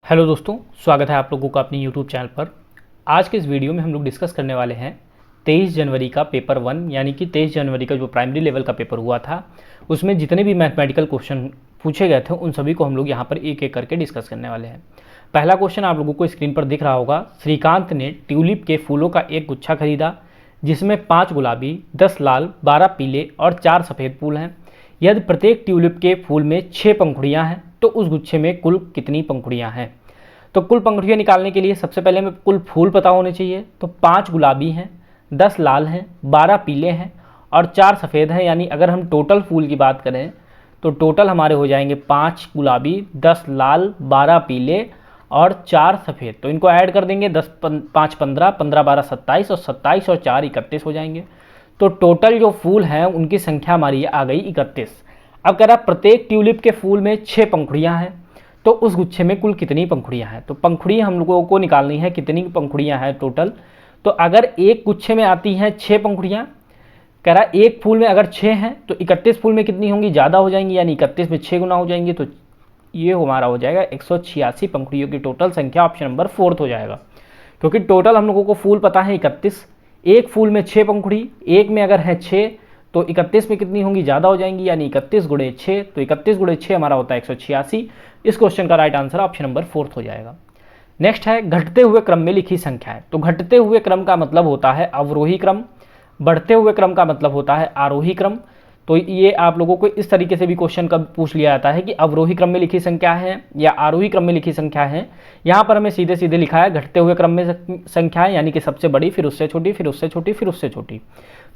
Hello दोस्तों, स्वागत है आप लोगों का अपनी यूट्यूब चैनल पर। आज के इस वीडियो में हम लोग डिस्कस करने वाले हैं 23 जनवरी का पेपर 1 यानी कि 23 जनवरी का जो प्राइमरी लेवल का पेपर हुआ था उसमें जितने भी मैथमेटिकल क्वेश्चन पूछे गए थे उन सभी को हम लोग यहाँ पर एक एक करके डिस्कस करने वाले हैं। पहला क्वेश्चन आप लोगों को स्क्रीन पर दिख रहा होगा। श्रीकांत ने ट्यूलिप के फूलों का एक गुच्छा खरीदा जिसमें 5 गुलाबी, 10 लाल, 12 पीले और 4 सफ़ेद फूल हैं। यदि प्रत्येक ट्यूलिप के फूल में 6 पंखुड़ियाँ हैं तो उस गुच्छे में कुल कितनी पंखुड़ियाँ हैं। तो कुल पंखुड़ियाँ निकालने के लिए सबसे पहले हमें कुल फूल पता होने चाहिए। तो 5 गुलाबी हैं, 10 लाल हैं, 12 पीले हैं और 4 सफ़ेद हैं। यानी अगर हम टोटल फूल की बात करें तो टोटल हमारे हो जाएंगे 5 गुलाबी, 10 लाल, 12 पीले और 4 सफ़ेद। तो इनको ऐड कर देंगे, 10 5 15, 15 12 27 और 27 और 4 31 हो जाएंगे। तो टोटल जो फूल हैं उनकी संख्या हमारी आ गई 31। अब कह रहा प्रत्येक ट्यूलिप के फूल में 6 पंखुड़ियाँ हैं तो उस गुच्छे में कुल कितनी पंखुड़ियाँ हैं। तो पंखुड़ी हम लोगों को निकालनी है, कितनी पंखुड़ियाँ हैं टोटल। तो अगर एक गुच्छे में आती हैं 6 पंखुड़ियाँ, कह रहा एक फूल में अगर 6 हैं तो 31 फूल में कितनी होंगी, ज़्यादा हो जाएंगी, यानी 31 में 6 गुना हो जाएंगी। तो ये हमारा हो जाएगा 186 पंखुड़ियों की टोटल संख्या। ऑप्शन नंबर 4 हो जाएगा, क्योंकि टोटल हम लोगों को फूल पता है 31। एक फूल में 6 पंखुड़ी, एक में अगर है 6 तो 31 में कितनी होंगी, ज़्यादा हो जाएंगी, यानी 31 गुणे 6। तो 31 गुणे 6 हमारा होता है 186। इस क्वेश्चन का राइट आंसर ऑप्शन नंबर 4 हो जाएगा। नेक्स्ट है घटते हुए क्रम में लिखी संख्याएं। तो घटते हुए क्रम का मतलब होता है अवरोही क्रम, बढ़ते हुए क्रम का मतलब होता है आरोही क्रम। तो ये आप लोगों को इस तरीके से भी क्वेश्चन का पूछ लिया जाता है कि अवरोही क्रम में लिखी संख्या है या आरोही क्रम में लिखी संख्या है। यहाँ पर हमें सीधे सीधे लिखा है घटते हुए क्रम में संख्याएं, यानी कि सबसे बड़ी, फिर उससे छोटी, फिर उससे छोटी, फिर उससे छोटी।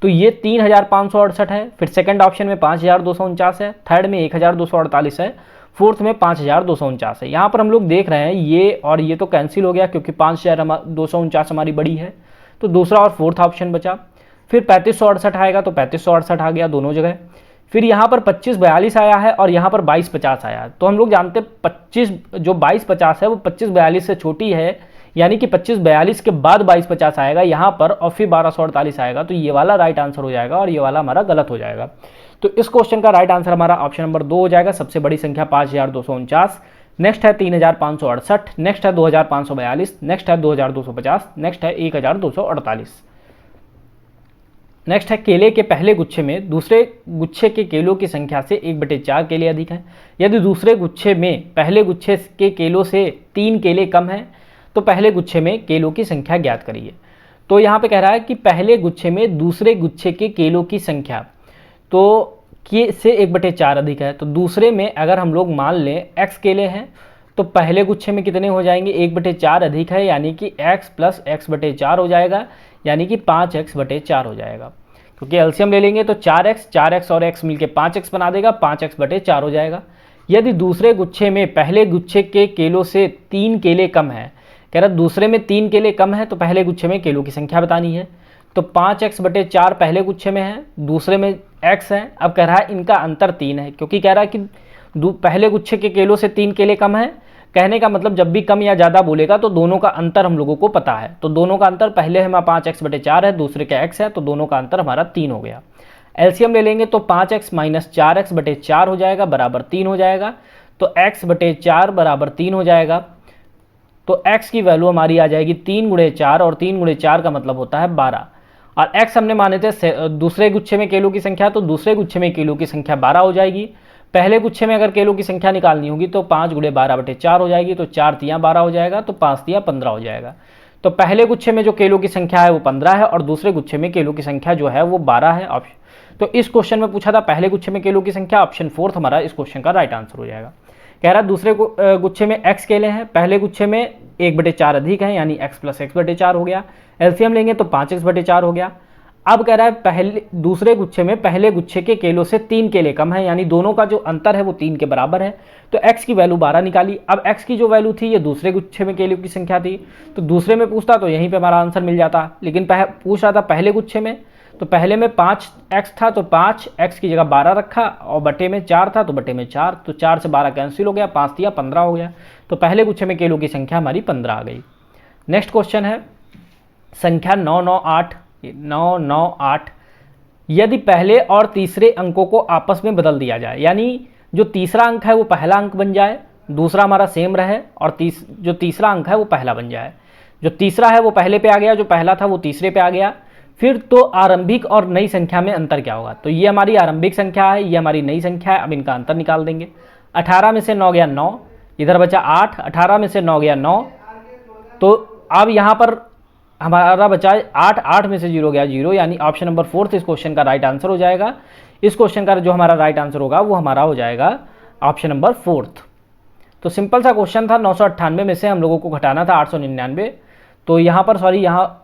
तो ये 3568 है, फिर सेकंड ऑप्शन में 5249 है, थर्ड में 1248 है, फोर्थ में 5249 है। यहाँ पर हम लोग देख रहे हैं ये और ये तो कैंसिल हो गया क्योंकि 5249 हमारी बड़ी है, तो दूसरा और फोर्थ ऑप्शन बचा। फिर 3568 आएगा तो 3568 आ गया दोनों जगह। फिर यहाँ पर 2542 आया है और यहाँ पर 2250 आया है। तो हम लोग जानते हैं 25 जो 2250 है वो 2542 से छोटी है, यानी कि 2542 के बाद 2250 आएगा यहाँ पर और फिर 1248 आएगा। तो ये वाला राइट आंसर हो जाएगा और ये वाला हमारा गलत हो जाएगा। तो इस क्वेश्चन का राइट आंसर हमारा ऑप्शन नंबर 2 हो जाएगा। सबसे बड़ी संख्या 5249, नेक्स्ट है 3568, नेक्स्ट है 2542, नेक्स्ट है 2250, नेक्स्ट है 1248। नेक्स्ट है केले के पहले गुच्छे में दूसरे गुच्छे के केलों की संख्या से 1/4 केले अधिक हैं। यदि दूसरे गुच्छे में पहले गुच्छे के केलों से 3 केले कम हैं तो पहले गुच्छे में केलों की संख्या ज्ञात करिए। तो यहाँ पे कह रहा है कि पहले गुच्छे में दूसरे गुच्छे के केलों की संख्या तो के से 1/4 अधिक है। तो दूसरे में अगर हम लोग मान लें x केले हैं तो पहले गुच्छे में कितने हो जाएंगे, 1/4 अधिक है, यानी कि x प्लस x/4 हो जाएगा, यानी कि 5x/4 हो जाएगा। क्योंकि एलसीएम ले लेंगे तो 4x और x मिलके 5x बना देगा, 5x/4 हो जाएगा। यदि दूसरे गुच्छे में पहले गुच्छे के केलों से 3 केले कम है, कह रहा दूसरे में 3 केले कम है तो पहले गुच्छे में केलों की संख्या बतानी है। तो 5x/4 पहले गुच्छे में है, दूसरे में x है। अब कह रहा है इनका अंतर 3 है, क्योंकि कह रहा है कि पहले गुच्छे के केलों से 3 केले कम है। कहने का मतलब जब भी कम या ज़्यादा बोलेगा तो दोनों का अंतर हम लोगों को पता है। तो दोनों का अंतर पहले हमारा 5x/4 है, दूसरे का x है, तो दोनों का अंतर हमारा 3 हो गया। एलसीएम ले लेंगे तो 5x माइनस 4x/4 हो जाएगा बराबर 3 हो जाएगा। तो x/4 बराबर 3 हो जाएगा। तो x की वैल्यू हमारी आ जाएगी 3 गुणे 4 और 3 गुणे 4 का मतलब होता है 12। और x हमने माने थे दूसरे गुच्छे में केलों की संख्या, तो दूसरे गुच्छे में केलों की संख्या 12 हो जाएगी। पहले गुच्छे में अगर केलों की संख्या निकालनी होगी तो 5 गुणे 12/4 हो जाएगी। तो 4 तियाँ 12 हो जाएगा, तो 5 तियाँ 15 हो जाएगा। तो पहले गुच्छे में जो केलों की संख्या है वो 15 है और दूसरे गुच्छे में केलों की संख्या जो है वो 12 है। ऑप्शन तो इस क्वेश्चन में पूछा था पहले गुच्छे में केलों की संख्या, ऑप्शन 4 हमारा इस क्वेश्चन का राइट आंसर हो जाएगा। कह रहा है दूसरे गुच्छे में x केले हैं, पहले गुच्छे में 1/4 अधिक है, यानी x प्लस x/4 हो गया। एलसीएम लेंगे तो 5x/4 हो गया। अब कह रहा है दूसरे गुच्छे में पहले गुच्छे के केलों से 3 केले कम है, यानी दोनों का जो अंतर है वो 3 के बराबर है। तो x की वैल्यू 12 निकाली। अब x की जो वैल्यू थी ये दूसरे गुच्छे में केलों की संख्या थी, तो दूसरे में पूछता तो यहीं पे हमारा आंसर मिल जाता, लेकिन पूछ रहा था पहले गुच्छे में। तो पहले में 5x था तो 5x की जगह 12 रखा और बटे में 4 था तो बटे में 4, तो 4 से 12 कैंसिल हो गया, 5 तिया 15 हो गया। तो पहले गुच्छे में केलों की संख्या हमारी 15 आ गई। नेक्स्ट क्वेश्चन है संख्या 998। यदि पहले और तीसरे अंकों को आपस में बदल दिया जाए, यानी जो तीसरा अंक है वो पहला अंक बन जाए, दूसरा हमारा सेम रहे और जो तीसरा अंक है वो पहला बन जाए। जो तीसरा है वो पहले पे आ गया, जो पहला था वो तीसरे पे आ गया। फिर तो आरंभिक और नई संख्या में अंतर क्या होगा, तो ये हमारी आरंभिक संख्या है, ये हमारी नई संख्या है। अब इनका अंतर निकाल देंगे। 18 में से 9 गया 9, इधर बचा 8, 18 में से 9 गया 9, तो अब यहाँ पर हमारा बचा 8, 8 में से 0 गया 0, यानी ऑप्शन नंबर 4 इस क्वेश्चन का राइट आंसर हो जाएगा। इस क्वेश्चन का जो हमारा राइट आंसर होगा वो हमारा हो जाएगा ऑप्शन नंबर 4। तो सिंपल सा क्वेश्चन था। 998 में से हम लोगों को घटाना था 899, तो यहाँ पर सॉरी यहाँ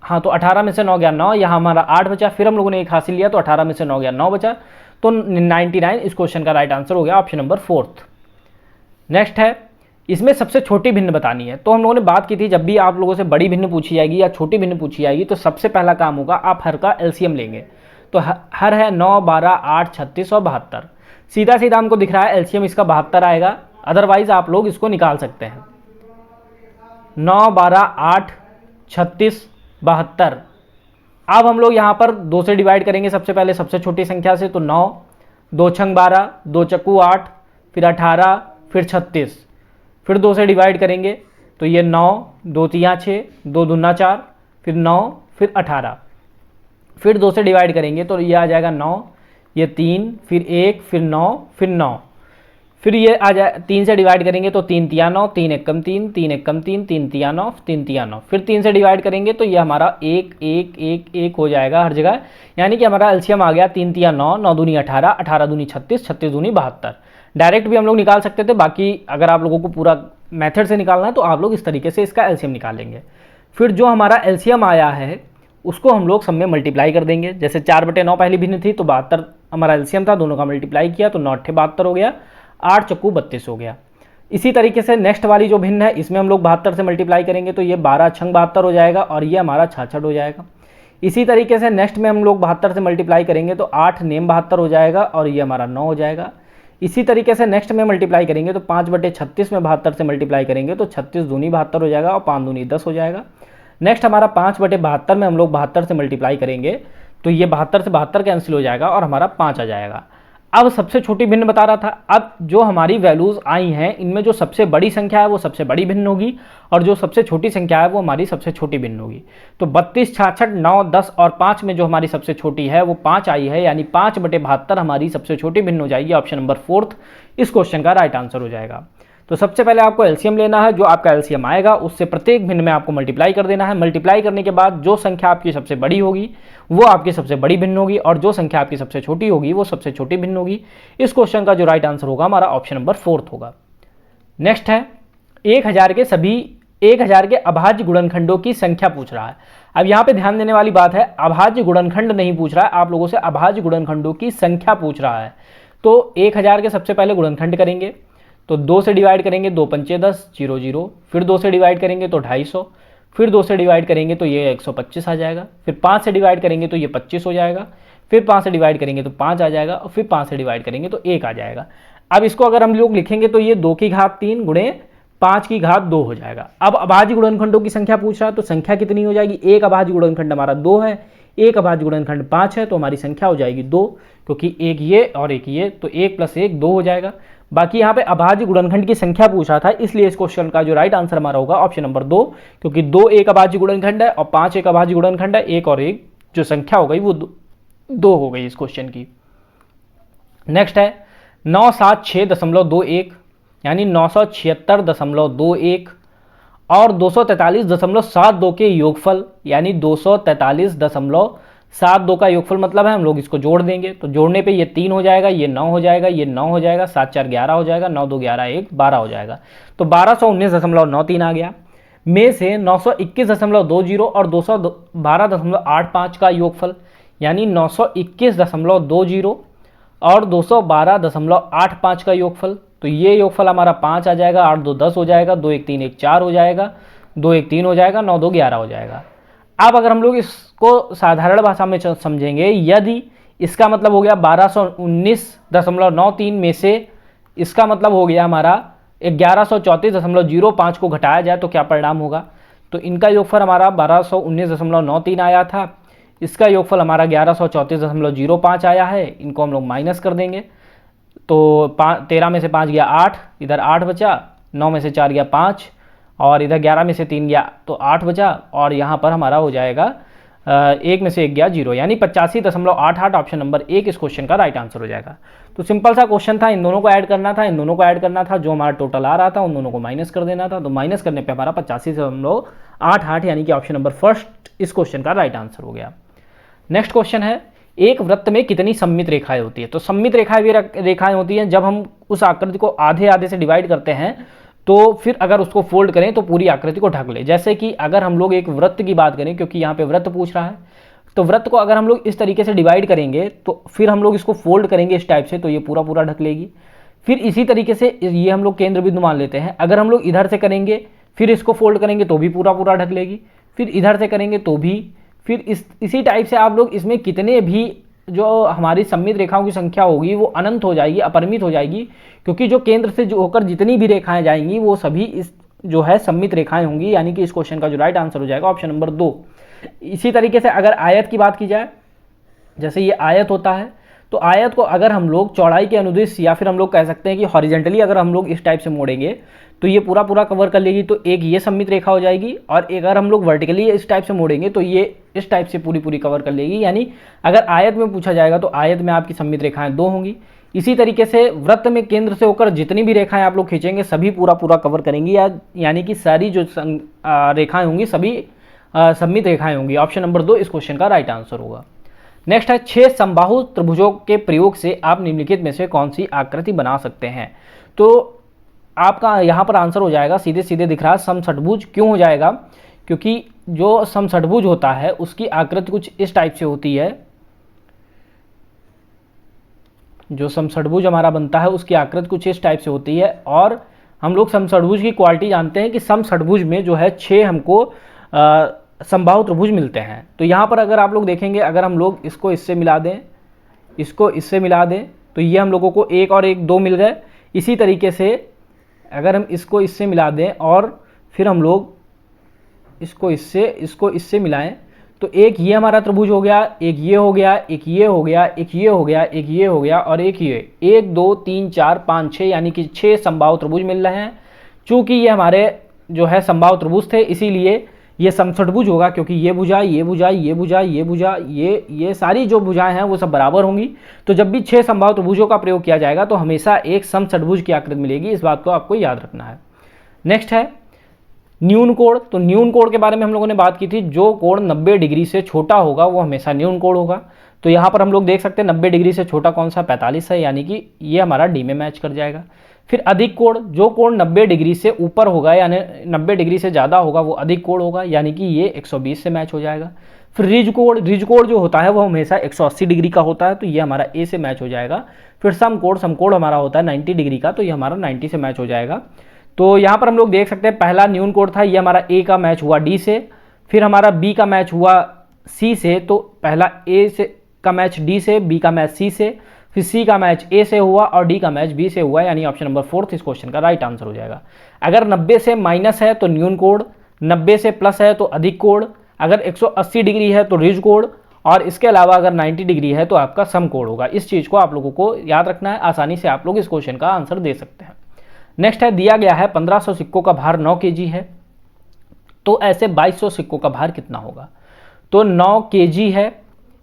हाँ, तो 18 में से 9 गया 9, यहाँ हमारा 8 बचा, फिर हम लोगों ने एक हासिल लिया तो 18 में से 9 गया 9 बचा, तो 99 इस क्वेश्चन का राइट आंसर हो गया ऑप्शन नंबर 4। नेक्स्ट है, इसमें सबसे छोटी भिन्न बतानी है। तो हम लोगों ने बात की थी जब भी आप लोगों से बड़ी भिन्न पूछी जाएगी या छोटी भिन्न पूछी जाएगी तो सबसे पहला काम होगा आप हर का एलसीएम लेंगे। तो हर है 9, 12, 8, 36 और 72। सीधा सीधा हमको दिख रहा है एलसीएम इसका 72 आएगा, अदरवाइज आप लोग इसको निकाल सकते हैं। 9, 12, 8, 36, 72। अब हम लोग यहाँ पर 2 से डिवाइड करेंगे सबसे पहले सबसे छोटी संख्या से, तो 9, 2 छंग 12, 2 चक्कू 8, फिर 18, फिर 36, फिर 2 से डिवाइड करेंगे तो ये 9, 2 तिया 6, 2 दूना 4, फिर 9, फिर 18, फिर 2 से डिवाइड करेंगे तो ये आ जाएगा 9, ये 3, फिर 1, फिर 9, फिर 9, फिर ये आ जाए 3 से डिवाइड करेंगे तो 3 तिया 9, 3 एकम 3, 3 एकम 3, 3 तिया 9, 3 तिया 9, फिर 3 से डिवाइड करेंगे तो ये हमारा 1, 1, 1, 1 हो जाएगा हर जगह, यानी कि हमारा एलसीएम आ गया 3 तिया 9, 9 दूनी 18, 18 दूनी 36, 36 दूनी 72। डायरेक्ट भी हम लोग निकाल सकते थे, बाकी अगर आप लोगों को पूरा मेथड से निकालना है तो आप लोग इस तरीके से इसका एलसीएम निकालेंगे। फिर जो हमारा एलसीएम आया है उसको हम लोग सब में मल्टीप्लाई कर देंगे। जैसे 4/9 पहली भिन्न थी तो 72 हमारा एलसीएम था, दोनों का मल्टीप्लाई किया तो 9 × 72 हो गया, 8 चक्कू 32 हो गया। इसी तरीके से नेक्स्ट वाली जो भिन्न है इसमें हम लोग 72 से मल्टीप्लाई करेंगे तो ये 12 छंग 72 हो जाएगा और ये हमारा 66 हो जाएगा। इसी तरीके से नेक्स्ट में हम लोग 72 से मल्टीप्लाई करेंगे तो 8 नेम 72 हो जाएगा और ये हमारा 9 हो जाएगा। इसी तरीके से नेक्स्ट में मल्टीप्लाई करेंगे तो 5/36 में 72 से मल्टीप्लाई करेंगे तो 36 दूनी 72 हो जाएगा और 5 दूनी 10 हो जाएगा। नेक्स्ट हमारा 5/72 में हम लोग 72 से मल्टीप्लाई करेंगे तो ये 72 से 72 कैंसिल हो जाएगा और हमारा 5 आ जाएगा। अब सबसे छोटी भिन्न बता रहा था। अब जो हमारी वैल्यूज़ आई हैं इनमें जो सबसे बड़ी संख्या है वो सबसे बड़ी भिन्न होगी और जो सबसे छोटी संख्या है वो हमारी सबसे छोटी भिन्न होगी। तो 32, 66, 9, 10 और 5 में जो हमारी सबसे छोटी है वो 5 आई है, यानी 5/72 हमारी सबसे छोटी भिन्न हो जाएगी। ऑप्शन नंबर 4 इस क्वेश्चन का राइट आंसर हो जाएगा। तो सबसे पहले आपको एलसीएम लेना है, जो आपका एलसीएम आएगा उससे प्रत्येक भिन्न में आपको मल्टीप्लाई कर देना है। मल्टीप्लाई करने के बाद जो संख्या आपकी सबसे बड़ी होगी वो आपकी सबसे बड़ी भिन्न होगी और जो संख्या आपकी सबसे छोटी होगी वो सबसे छोटी भिन्न होगी। इस क्वेश्चन का जो राइट आंसर होगा हमारा ऑप्शन नंबर 4 होगा। नेक्स्ट है 1000 के अभाज्य गुणनखंडों की संख्या पूछ रहा है। अब यहाँ पे ध्यान देने वाली बात है, अभाज्य गुणनखंड नहीं पूछ रहा है आप लोगों से, अभाज्य गुणनखंडों की संख्या पूछ रहा है। तो 1000 के सबसे पहले गुणनखंड करेंगे तो 2 से डिवाइड करेंगे 2 पंचे 10, 0 0, फिर 2 से डिवाइड करेंगे तो 250, फिर 2 से डिवाइड करेंगे तो ये 125 आ जाएगा, फिर 5 से डिवाइड करेंगे तो ये 25 हो जाएगा, फिर 5 से डिवाइड करेंगे तो 5 आ जाएगा और फिर 5 से डिवाइड करेंगे तो 1 आ जाएगा। अब इसको अगर हम लोग लिखेंगे तो ये 2 की घात 3 गुणे 5 की घात 2 हो जाएगा। अब अभाज्य गुणनखंडों की संख्या पूछ रहा है तो संख्या कितनी हो जाएगी, एक अभाज्य गुणनखंड हमारा 2 है, एक अभाज्य गुणनखंड 5 है, तो हमारी संख्या हो जाएगी 2, क्योंकि एक ये और एक ये, तो 1 + 1 2 हो जाएगा। बाकी यहाँ पे अभाज्य गुणनखंड की संख्या पूछा था, इसलिए इस क्वेश्चन का जो राइट आंसर हमारा होगा ऑप्शन नंबर 2, क्योंकि 2 एक अभाज्य गुणनखंड है और 5 एक अभाज्य गुणनखंड है, एक और एक जो संख्या हो गई वो 2 हो गई इस क्वेश्चन की। नेक्स्ट है 976.21 यानी 976.21 और 243.72 के योगफल यानी 243.72 का योगफल मतलब है हम लोग इसको जोड़ देंगे। तो जोड़ने पे ये 3 हो जाएगा, ये 9 हो जाएगा, ये 9 हो जाएगा, 7 4 11 हो जाएगा, 9 2 11 1 12 हो जाएगा। तो 1219.93 आ गया। में से 921.20 और 212.85 का योगफल यानी 921.20 और 212.85 का योगफल, तो ये योगफल हमारा 5 आ जाएगा, 8 2 10 हो जाएगा, 2 1 3 1 4 हो जाएगा, 2 1 3 हो जाएगा, 9 2 11 हो जाएगा। अब अगर हम लोग इसको साधारण भाषा में समझेंगे, यदि इसका मतलब हो गया 1219.93 में से इसका मतलब हो गया हमारा 1134.05 को घटाया जाए तो क्या परिणाम होगा। तो इनका योगफल हमारा 1219.93 आया था, इसका योगफल हमारा 1134.05 आया है, इनको हम लोग माइनस कर देंगे। तो 13 में से 5 गया 8, इधर 8 बचा, 9 में से 4 गया 5, और इधर 11 में से 3 गया तो 8 बचा, और यहाँ पर हमारा हो जाएगा 1 में से 1 गया 0, यानी 85.88 ऑप्शन नंबर 1 इस क्वेश्चन का राइट आंसर हो जाएगा। तो सिंपल सा क्वेश्चन था, इन दोनों को ऐड करना था, इन दोनों को ऐड करना था, जो हमारा टोटल आ रहा था उन दोनों को माइनस कर देना था। तो माइनस करने पे हमारा 85.88 यानी कि ऑप्शन नंबर फर्स्ट इस क्वेश्चन का राइट आंसर हो गया। नेक्स्ट क्वेश्चन है, एक वृत्त में कितनी सममित रेखाएं होती है। तो सममित रेखाएं होती हैं जब हम उस आकृति को आधे आधे से डिवाइड करते हैं तो फिर अगर उसको फोल्ड करें तो पूरी आकृति को ढक ले। जैसे कि अगर हम लोग एक वृत्त की बात करें, क्योंकि यहाँ पे वृत्त पूछ रहा है, तो वृत्त को अगर हम लोग इस तरीके से डिवाइड करेंगे तो फिर हम लोग इसको फोल्ड करेंगे इस टाइप से, तो ये पूरा पूरा ढक लेगी। फिर इसी तरीके से ये हम लोग केंद्र बिंदु मान लेते हैं, अगर हम लोग इधर से करेंगे फिर इसको फोल्ड करेंगे तो भी पूरा पूरा ढक लेगी, फिर इधर से करेंगे तो भी, फिर इसी टाइप से आप लोग इसमें कितने भी जो हमारी सममित रेखाओं की संख्या होगी वो अनंत हो जाएगी, अपरिमित हो जाएगी, क्योंकि जो केंद्र से जो होकर जितनी भी रेखाएं जाएंगी वो सभी इस जो है सममित रेखाएं होंगी, यानी कि इस क्वेश्चन का जो राइट आंसर हो जाएगा ऑप्शन नंबर 2। इसी तरीके से अगर आयत की बात की जाए, जैसे ये आयत होता है, तो आयत को अगर हम लोग चौड़ाई के अनुदिश या फिर हम लोग कह सकते हैं कि हॉरिजेंटली अगर हम लोग इस टाइप से मोड़ेंगे तो ये पूरा पूरा कवर कर लेगी, तो एक ये सममित रेखा हो जाएगी, और एक अगर हम लोग वर्टिकली इस टाइप से मोड़ेंगे तो ये इस टाइप से पूरी पूरी कवर कर लेगी। यानी अगर आयत में पूछा जाएगा तो आयत में आपकी सममित रेखाएं 2 होंगी। इसी तरीके से वृत्त में केंद्र से होकर जितनी भी रेखाएं आप लोग खींचेंगे सभी पूरा पूरा कवर करेंगी, यानी कि सारी जो रेखाएं होंगी सभी सममित रेखाएं होंगी। ऑप्शन नंबर 2 इस क्वेश्चन का राइट आंसर होगा। नेक्स्ट है, 6 समबाहु त्रिभुजों के प्रयोग से आप निम्नलिखित में से कौन सी आकृति बना सकते हैं। तो आपका यहाँ पर आंसर हो जाएगा, सीधे सीधे दिख रहा है, समषटभुज। क्यों हो जाएगा? क्योंकि जो समषटभुज होता है उसकी आकृति कुछ इस टाइप से होती है, जो समषटभुज हमारा बनता है उसकी आकृति कुछ इस टाइप से होती है, और हम लोग समषटभुज की क्वालिटी जानते हैं कि समषटभुज में जो है 6 हमको समबाहु त्रिभुज मिलते हैं। तो यहाँ पर अगर आप लोग देखेंगे, अगर हम लोग इसको इससे मिला दें, इसको इससे मिला दें, तो ये हम लोगों को 1 और 1 2 मिल गए। इसी तरीके से अगर हम इसको इससे मिला दें और फिर हम लोग इसको इससे मिलाएं, तो एक ये हमारा त्रिभुज हो गया, एक ये हो गया, एक ये हो गया, एक ये हो गया, एक ये हो गया, और एक ये, 1 2 3 4 5 6, यानी कि 6 समबाहु त्रिभुज मिल रहे हैं। चूँकि ये हमारे जो है समबाहु त्रिभुज थे, इसीलिए ये समषटभुज होगा, क्योंकि ये भुजा, ये भुजा, ये भुजा, ये भुजा, ये सारी जो भुजाएं हैं वो सब बराबर होंगी। तो जब भी 6 समबाहु त्रिभुजों का प्रयोग किया जाएगा तो हमेशा एक समषटभुज की आकृति मिलेगी, इस बात को आपको याद रखना है। नेक्स्ट है न्यून कोण। तो न्यून कोण के बारे में हम लोगों ने बात की थी, जो कोण 90 डिग्री से छोटा होगा वो हमेशा न्यून कोण होगा। तो यहाँ पर हम लोग देख सकते हैं 90 डिग्री से छोटा कौन सा, 45 है, यानी कि ये हमारा डी में मैच कर जाएगा। फिर अधिक कोण, जो कोण 90 डिग्री से ऊपर होगा यानी 90 डिग्री से ज़्यादा होगा वो अधिक कोण होगा, यानी कि ये 120 से मैच हो जाएगा। फिर रिज कोण जो होता है वो हमेशा 180 डिग्री का होता है, तो ये हमारा ए से मैच हो जाएगा। फिर समकोण हमारा होता है 90 डिग्री का, तो ये हमारा 90 से मैच हो जाएगा। तो यहाँ पर हम लोग देख सकते हैं पहला न्यून कोण था, ये हमारा ए का मैच हुआ डी से, फिर हमारा बी का मैच हुआ सी से, तो पहला ए से का मैच डी से, बी का मैच सी से, फिर सी का मैच ए से हुआ और डी का मैच बी से हुआ, यानी ऑप्शन नंबर 4 इस क्वेश्चन का राइट आंसर हो जाएगा। अगर 90 से माइनस है तो न्यून कोण, 90 से प्लस है तो अधिक कोण, अगर 180 डिग्री है तो रिज कोण, और इसके अलावा अगर 90 डिग्री है तो आपका समकोण होगा। इस चीज़ को आप लोगों को याद रखना है, आसानी से आप लोग इस क्वेश्चन का आंसर दे सकते हैं। नेक्स्ट है, दिया गया है 1500 सिक्कों का भार 9 kg है, तो ऐसे 2200 सिक्कों का भार कितना होगा। तो 9 kg है,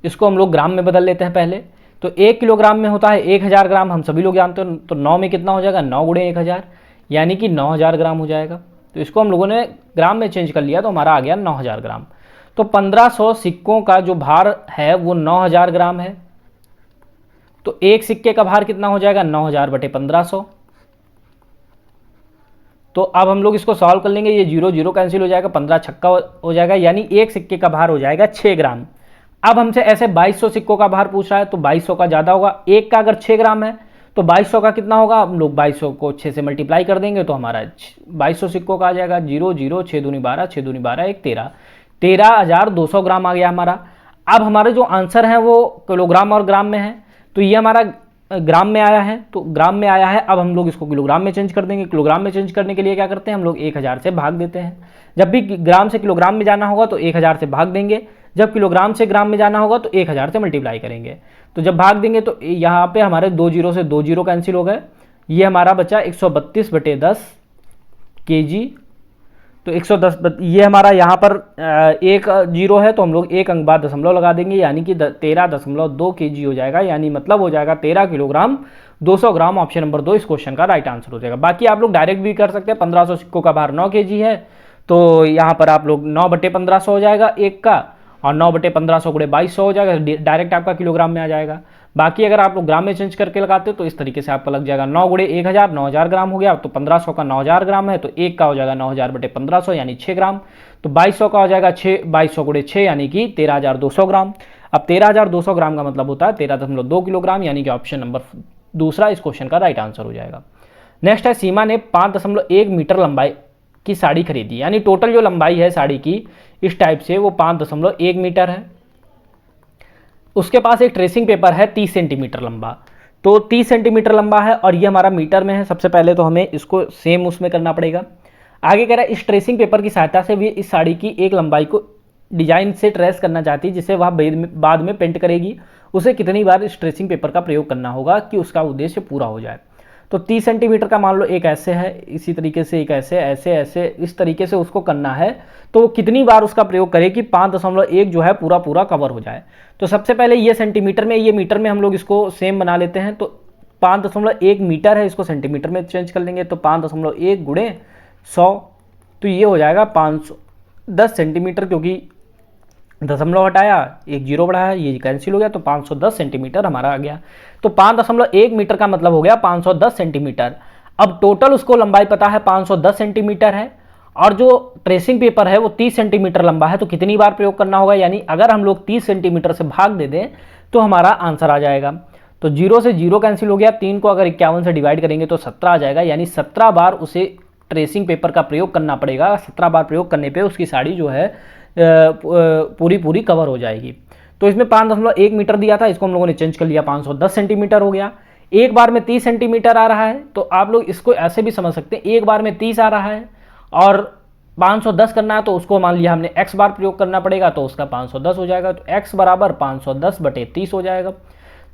इसको हम लोग ग्राम में बदल लेते हैं पहले। तो 1 किलोग्राम में होता है 1000 ग्राम, हम सभी लोग जानते हैं। तो 9 में कितना हो जाएगा, 9 गुणे 1000, यानी कि 9000 ग्राम हो जाएगा। तो इसको हम लोगों ने ग्राम में चेंज कर लिया तो हमारा आ गया 9000 ग्राम। तो 1500 सिक्कों का जो भार है वो 9000 ग्राम है। तो एक सिक्के का भार कितना हो जाएगा, 9000 बटे 1500। तो अब हम लोग इसको सॉल्व कर लेंगे, ये 0 0 कैंसिल हो जाएगा, 15 छक्का हो जाएगा, यानी एक सिक्के का भार हो जाएगा 6 ग्राम। अब हमसे ऐसे 2200 सिक्कों का भार पूछ रहा है, तो 2200 का ज़्यादा होगा। एक का अगर 6 ग्राम है तो 2200 का कितना होगा, हम लोग 2200 को 6 से मल्टीप्लाई कर देंगे तो हमारा 2200 सिक्कों का आ जाएगा। 0 0 6 दूनी 12, 6 दूनी 12 1 13, 13200 ग्राम आ गया हमारा। अब हमारे जो आंसर हैं वो किलोग्राम और ग्राम में है, तो ये हमारा ग्राम में आया है, तो ग्राम में आया है। अब हम लोग इसको किलोग्राम में चेंज कर देंगे। किलोग्राम में चेंज करने के लिए क्या करते हैं, हम लोग 1000 से भाग देते हैं। जब भी ग्राम से किलोग्राम में जाना होगा तो 1000 से भाग देंगे, जब किलोग्राम से ग्राम में जाना होगा तो 1000 से मल्टीप्लाई करेंगे। तो जब भाग देंगे तो यहाँ पे हमारे 2 जीरो से 2 जीरो कैंसिल हो गए, ये हमारा बचा 132/10 kg। तो 110, ये हमारा यहाँ पर एक जीरो है तो हम लोग एक अंक बाद दशमलव लगा देंगे, यानी कि 13.2 kg हो जाएगा, यानी मतलब हो जाएगा 13 किलोग्राम 200 ग्राम। ऑप्शन नंबर 2 इस क्वेश्चन का राइट आंसर हो जाएगा। बाकी आप लोग डायरेक्ट भी कर सकते हैं, 1500 सिक्कों का भार 9 kg है, तो यहाँ पर आप लोग 9/1500 हो जाएगा एक का, और 9/1500 × 2200 हो जाएगा, डायरेक्ट आपका किलोग्राम में आ जाएगा। बाकी अगर आप लोग ग्राम में चेंज करके लगाते हो तो इस तरीके से आपका लग जाएगा 9 × 1000 9000 ग्राम हो गया, तो 1500 का 9000 ग्राम है तो एक का हो जाएगा 9000/1500 यानी 6 ग्राम। तो 2200 का हो जाएगा 2200 × 6 यानी कि 13200 ग्राम। अब 13200 ग्राम का मतलब होता है 13.2 किलोग्राम, यानी कि ऑप्शन नंबर दूसरा इस क्वेश्चन का राइट आंसर हो जाएगा। नेक्स्ट है, सीमा ने 5.1 मीटर लंबाई की साड़ी खरीदी, यानी टोटल जो लंबाई है साड़ी की इस टाइप से वो 5.1 मीटर है। उसके पास एक ट्रेसिंग पेपर है 30 सेंटीमीटर लंबा, तो 30 सेंटीमीटर लंबा है और ये हमारा मीटर में है। सबसे पहले तो हमें इसको सेम उसमें करना पड़ेगा। आगे कह रहा है इस ट्रेसिंग पेपर की सहायता से भी इस साड़ी की एक लंबाई को डिजाइन से ट्रेस करना चाहती है, जिसे वह बाद में पेंट करेगी। उसे कितनी बार इस ट्रेसिंग पेपर का प्रयोग करना होगा कि उसका उद्देश्य पूरा हो जाए। तो 30 सेंटीमीटर का मान लो एक ऐसे है, इसी तरीके से एक ऐसे ऐसे ऐसे इस तरीके से उसको करना है, तो वो कितनी बार उसका प्रयोग करे कि 5.1 जो है पूरा पूरा कवर हो जाए। तो सबसे पहले ये सेंटीमीटर में, ये मीटर में हम लोग इसको सेम बना लेते हैं। तो 5.1 मीटर है, इसको सेंटीमीटर में चेंज कर लेंगे, तो 5.1 × 100, तो ये हो जाएगा 510 सेंटीमीटर, क्योंकि दशमलव हटाया एक जीरो बढ़ाया, ये कैंसिल हो गया, तो 510 सेंटीमीटर हमारा आ गया। तो 5.1 मीटर का मतलब हो गया 510 सेंटीमीटर। अब टोटल उसको लंबाई पता है 510 सेंटीमीटर है, और जो ट्रेसिंग पेपर है वो 30 सेंटीमीटर लंबा है, तो कितनी बार प्रयोग करना होगा, यानी अगर हम लोग 30 सेंटीमीटर से भाग दे दें तो हमारा आंसर आ जाएगा। तो 0 से 0 कैंसिल हो गया, 3 को अगर 51 से डिवाइड करेंगे तो 17 आ जाएगा, यानी 17 बार उसे ट्रेसिंग पेपर का प्रयोग करना पड़ेगा। 17 बार प्रयोग करने पे उसकी साड़ी जो है पूरी पूरी कवर हो जाएगी। तो इसमें 5.1 मीटर दिया था, इसको हम लोगों ने चेंज कर लिया, 510 सेंटीमीटर हो गया। एक बार में 30 सेंटीमीटर आ रहा है, तो आप लोग इसको ऐसे भी समझ सकते हैं, एक बार में 30 आ रहा है और 510 करना है, तो उसको मान लिया हमने x बार प्रयोग करना पड़ेगा, तो उसका 510 हो जाएगा, तो x बराबर 510/30 हो जाएगा।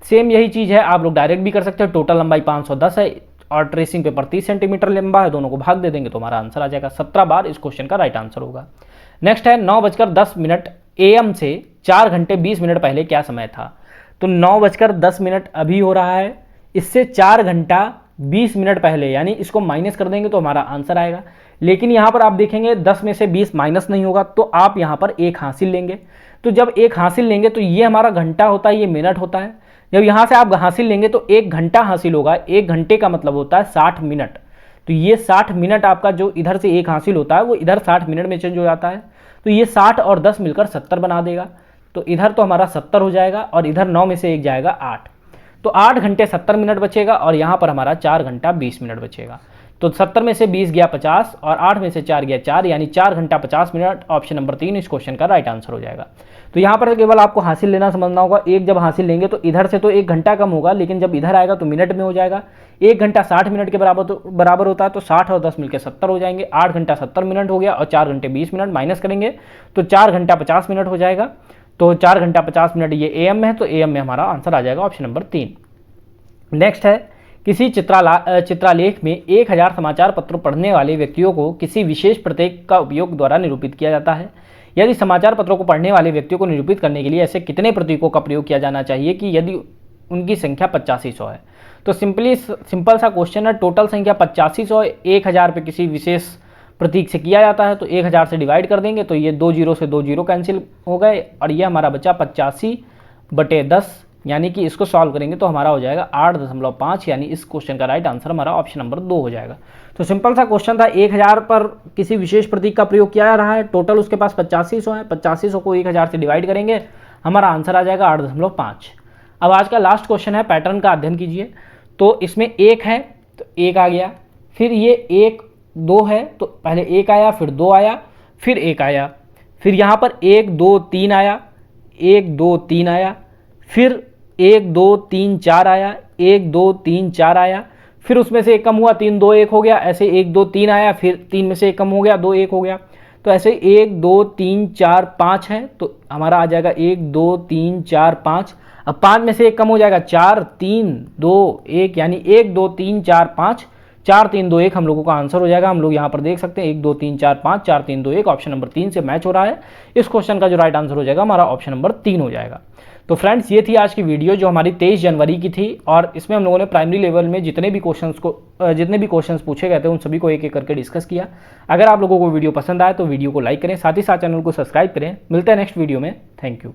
सेम यही चीज़ है, आप लोग डायरेक्ट भी कर सकते हैं। टोटल लंबाई 510 है और ट्रेसिंग पेपर 30 सेंटीमीटर लंबा है, दोनों को भाग दे देंगे तो हमारा आंसर आ जाएगा। 17 बार इस क्वेश्चन का राइट आंसर होगा। नेक्स्ट है 9:10 AM से 4 घंटे 20 मिनट पहले क्या समय था। तो 9:10 अभी हो रहा है, इससे 4 घंटा 20 मिनट पहले, यानी इसको माइनस कर देंगे तो हमारा आंसर आएगा। लेकिन यहाँ पर आप देखेंगे 10 में से 20 माइनस नहीं होगा, तो आप यहाँ पर एक हासिल लेंगे। तो जब एक हासिल लेंगे तो ये हमारा घंटा होता है, ये मिनट होता है। जब यहाँ से आप हासिल लेंगे तो 1 घंटा हासिल होगा, 1 घंटे का मतलब होता है 60 मिनट। तो ये 60 मिनट आपका जो इधर से एक हासिल होता है वो इधर 60 मिनट में चेंज हो जाता है। तो ये 60 और 10 मिलकर 70 बना देगा, तो इधर तो हमारा 70 हो जाएगा और इधर 9 में से एक जाएगा 8, तो 8 घंटे 70 मिनट बचेगा और यहाँ पर हमारा 4 घंटा 20 मिनट बचेगा। तो 70 में से 20 गया 50 और 8 में से 4 गया 4, यानी 4 घंटा 50 मिनट। ऑप्शन नंबर 3 इस क्वेश्चन का राइट आंसर हो जाएगा। तो यहाँ पर केवल आपको हासिल लेना समझना होगा। एक जब हासिल लेंगे तो इधर से तो 1 घंटा कम होगा, लेकिन जब इधर आएगा तो मिनट में हो जाएगा। 1 घंटा 60 मिनट के बराबर होता है, तो 60 और 10 मिलकर 70 हो जाएंगे। 8 घंटा 70 मिनट हो गया और 4 घंटे 20 मिनट माइनस करेंगे तो 4 घंटा 50 मिनट हो जाएगा। तो 4 घंटा 50 मिनट ये AM में है, तो AM में हमारा आंसर आ जाएगा ऑप्शन नंबर 3। नेक्स्ट है, किसी चित्रालेख में 1000 समाचार पत्र पढ़ने वाले व्यक्तियों को किसी विशेष प्रतीक का उपयोग द्वारा निरूपित किया जाता है। यदि समाचार पत्रों को पढ़ने वाले व्यक्तियों को निरूपित करने के लिए ऐसे कितने प्रतीकों का प्रयोग किया जाना चाहिए कि यदि उनकी संख्या 8500 है। तो सिंपल सा क्वेश्चन है, टोटल संख्या 8500 है, 1000 पे किसी विशेष प्रतीक से किया जाता है, तो 1000 से डिवाइड कर देंगे तो ये 2 जीरो से 2 जीरो कैंसिल हो गए और ये हमारा बचा 85/10, यानी कि इसको सॉल्व करेंगे तो हमारा हो जाएगा 8.5, यानी इस क्वेश्चन का राइट आंसर हमारा ऑप्शन नंबर 2 हो जाएगा। तो सिंपल सा क्वेश्चन था, 1000 पर किसी विशेष प्रतीक का प्रयोग किया जा रहा है, टोटल उसके पास 8500 है, 8500 को 1000 से डिवाइड करेंगे, हमारा आंसर आ जाएगा 8.5। अब आज का लास्ट क्वेश्चन है, पैटर्न का अध्ययन कीजिए। तो इसमें 1 है तो 1 आ गया, फिर ये 1 2 है तो पहले 1 आया, फिर 2 आया, फिर 1 आया, फिर यहाँ पर 1 2 3 आया, 1 2 3 आया, फिर 1 2 3 4 आया, 1 2 3 4 आया, फिर उसमें से 1 कम हुआ, 3 2 1 हो गया, ऐसे 1 2 3 आया, फिर 3 में से 1 कम हो गया, 2 1 हो गया। तो ऐसे 1 2 3 4 5 है, तो हमारा आ जाएगा 1 2 3 4 5। अब 5 में से 1 कम हो जाएगा, 4 3 2 1, यानी 1 2 3 4 5, 4 3 2 1 हम लोगों का आंसर हो जाएगा। हम लोग यहाँ पर देख सकते हैं 1 2 3 4 5, 4 3 2 1 ऑप्शन नंबर 3 से मैच हो रहा है। इस क्वेश्चन का जो राइट आंसर हो जाएगा हमारा ऑप्शन नंबर 3 हो जाएगा। तो फ्रेंड्स, ये थी आज की वीडियो जो हमारी 23 जनवरी की थी, और इसमें हम लोगों ने प्राइमरी लेवल में जितने भी क्वेश्चंस पूछे गए थे उन सभी को एक एक करके डिस्कस किया। अगर आप लोगों को वीडियो पसंद आए तो वीडियो को लाइक करें, साथ ही साथ चैनल को सब्सक्राइब करें। मिलते हैं नेक्स्ट वीडियो में। Thank you.